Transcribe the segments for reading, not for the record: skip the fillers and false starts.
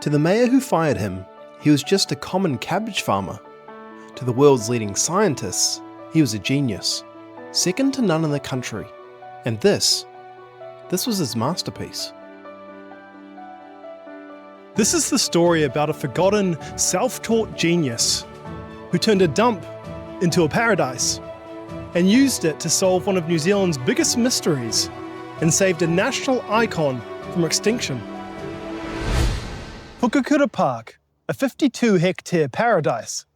To the mayor who fired him, he was just a common cabbage farmer. To the world's leading scientists, he was a genius, second to none in the country. And this was his masterpiece. This is the story about a forgotten, self-taught genius who turned a dump into a paradise and used it to solve one of New Zealand's biggest mysteries and saved a national icon from extinction. Pukekura Park, a 52-hectare paradise.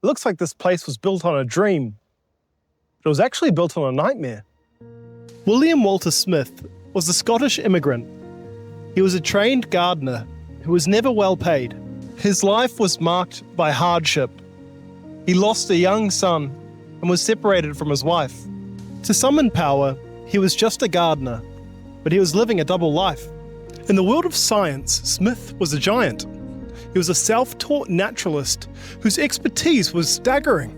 It looks like this place was built on a dream, but it was actually built on a nightmare. William Walter Smith was a Scottish immigrant. He was a trained gardener who was never well paid. His life was marked by hardship. He lost a young son and was separated from his wife. To some in power, he was just a gardener, but he was living a double life. In the world of science, Smith was a giant. He was a self-taught naturalist whose expertise was staggering.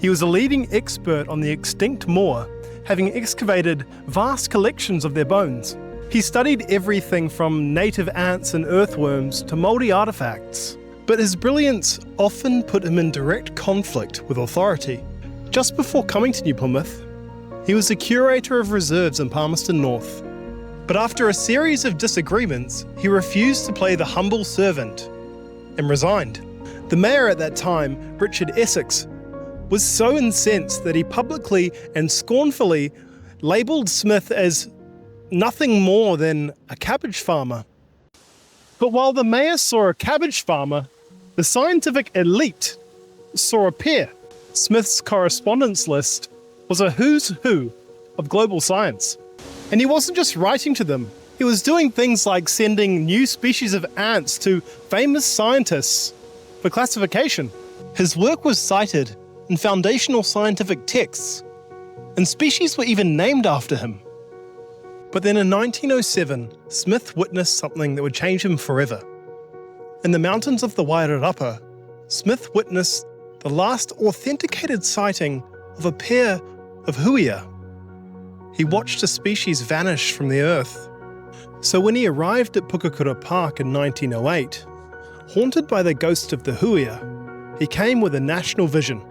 He was a leading expert on the extinct moa, having excavated vast collections of their bones. He studied everything from native ants and earthworms to mouldy artifacts. But his brilliance often put him in direct conflict with authority. Just before coming to New Plymouth, he was the curator of reserves in Palmerston North. But after a series of disagreements, he refused to play the humble servant and resigned. The mayor at that time, Richard Essex, was so incensed that he publicly and scornfully labelled Smith as nothing more than a cabbage farmer. But while the mayor saw a cabbage farmer, the scientific elite saw a peer. Smith's correspondence list was a who's who of global science. And he wasn't just writing to them, he was doing things like sending new species of ants to famous scientists for classification. His work was cited in foundational scientific texts, and species were even named after him. But then in 1907, Smith witnessed something that would change him forever. In the mountains of the Wairarapa, Smith witnessed the last authenticated sighting of a pair of huia. He watched a species vanish from the earth. So when he arrived at Pukekura Park in 1908, haunted by the ghost of the huia, he came with a national vision.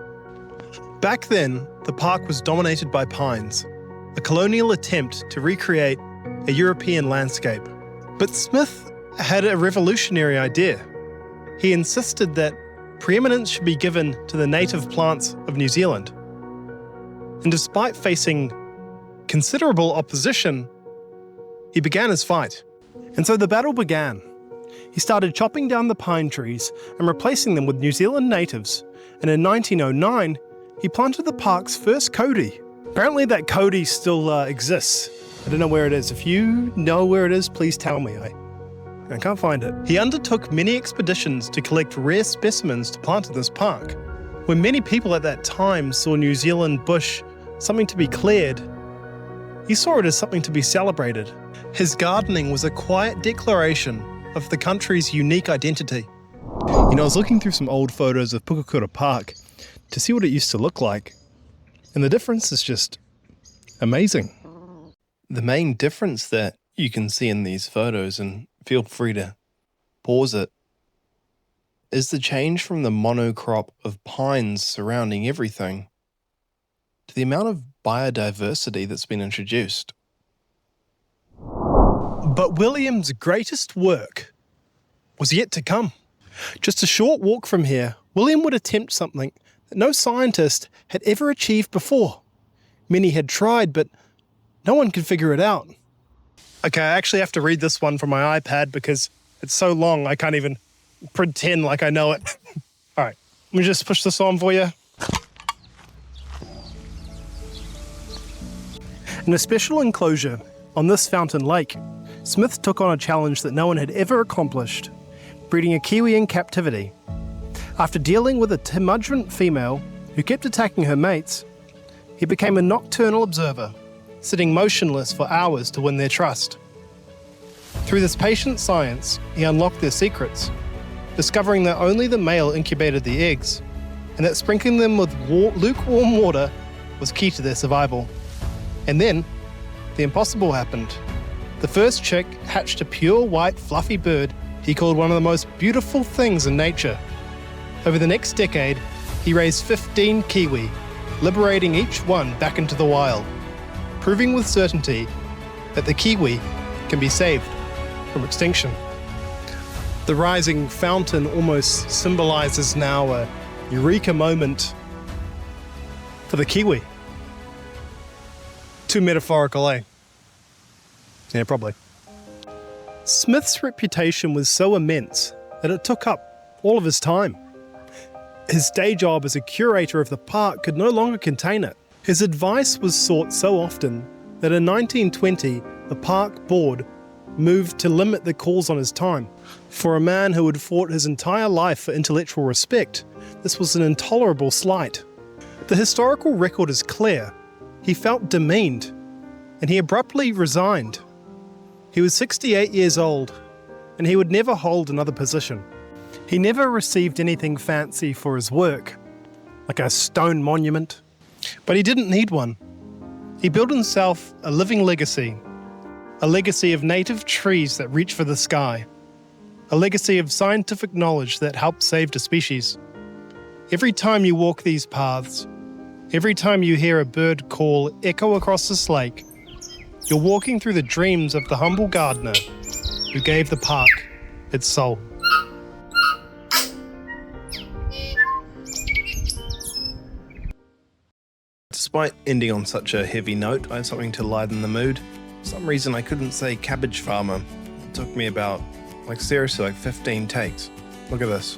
Back then, the park was dominated by pines, a colonial attempt to recreate a European landscape. But Smith had a revolutionary idea. He insisted that preeminence should be given to the native plants of New Zealand. And despite facing considerable opposition, he began his fight. And so the battle began. He started chopping down the pine trees and replacing them with New Zealand natives. And in 1909, he planted the park's first kauri. Apparently that kauri still exists. I don't know where it is. If you know where it is, please tell me. I can't find it. He undertook many expeditions to collect rare specimens to plant in this park. When many people at that time saw New Zealand bush something to be cleared, he saw it as something to be celebrated. His gardening was a quiet declaration of the country's unique identity. I was looking through some old photos of Pukekura Park to see what it used to look like, and the difference is just amazing. The main difference that you can see in these photos, and feel free to pause it, is the change from the monocrop of pines surrounding everything to the amount of biodiversity that's been introduced. But William's greatest work was yet to come. Just a short walk from here, William would attempt something that no scientist had ever achieved before. Many had tried, but no one could figure it out. Okay, I actually have to read this one from my iPad because it's so long I can't even pretend like I know it. All right, let me just push this on for you. In a special enclosure on this fountain lake, Smith took on a challenge that no one had ever accomplished, breeding a kiwi in captivity. After dealing with a timudrant female who kept attacking her mates, he became a nocturnal observer, sitting motionless for hours to win their trust. Through this patient science, he unlocked their secrets, discovering that only the male incubated the eggs, and that sprinkling them with lukewarm water was key to their survival. And then, the impossible happened. The first chick hatched a pure white fluffy bird he called one of the most beautiful things in nature. Over the next decade, he raised 15 kiwi, liberating each one back into the wild, proving with certainty that the kiwi can be saved from extinction. The rising fountain almost symbolizes now a eureka moment for the kiwi. Too metaphorical, eh? Yeah, probably. Smith's reputation was so immense that it took up all of his time. His day job as a curator of the park could no longer contain it. His advice was sought so often that in 1920, the park board moved to limit the calls on his time. For a man who had fought his entire life for intellectual respect, this was an intolerable slight. The historical record is clear. He felt demeaned, and he abruptly resigned. He was 68 years old, and he would never hold another position. He never received anything fancy for his work, like a stone monument, but he didn't need one. He built himself a living legacy, a legacy of native trees that reach for the sky, a legacy of scientific knowledge that helped save the species. Every time you walk these paths, every time you hear a bird call echo across this lake, you're walking through the dreams of the humble gardener who gave the park its soul. Despite ending on such a heavy note, I had something to lighten the mood. For some reason I couldn't say cabbage farmer. It took me about, seriously, 15 takes. Look at this.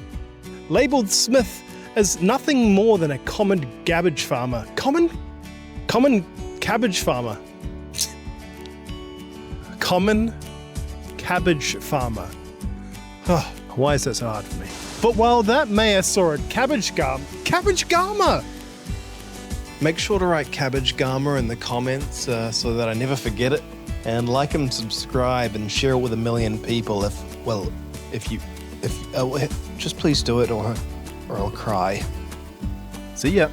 Labelled Smith as nothing more than a common cabbage farmer. Common cabbage farmer. Common cabbage farmer. Oh, why is that so hard for me? But while that mayor saw a cabbage garmer! Make sure to write cabbage garmer in the comments so that I never forget it. And like and subscribe and share it with 1 million people just please do it or I'll cry. See ya.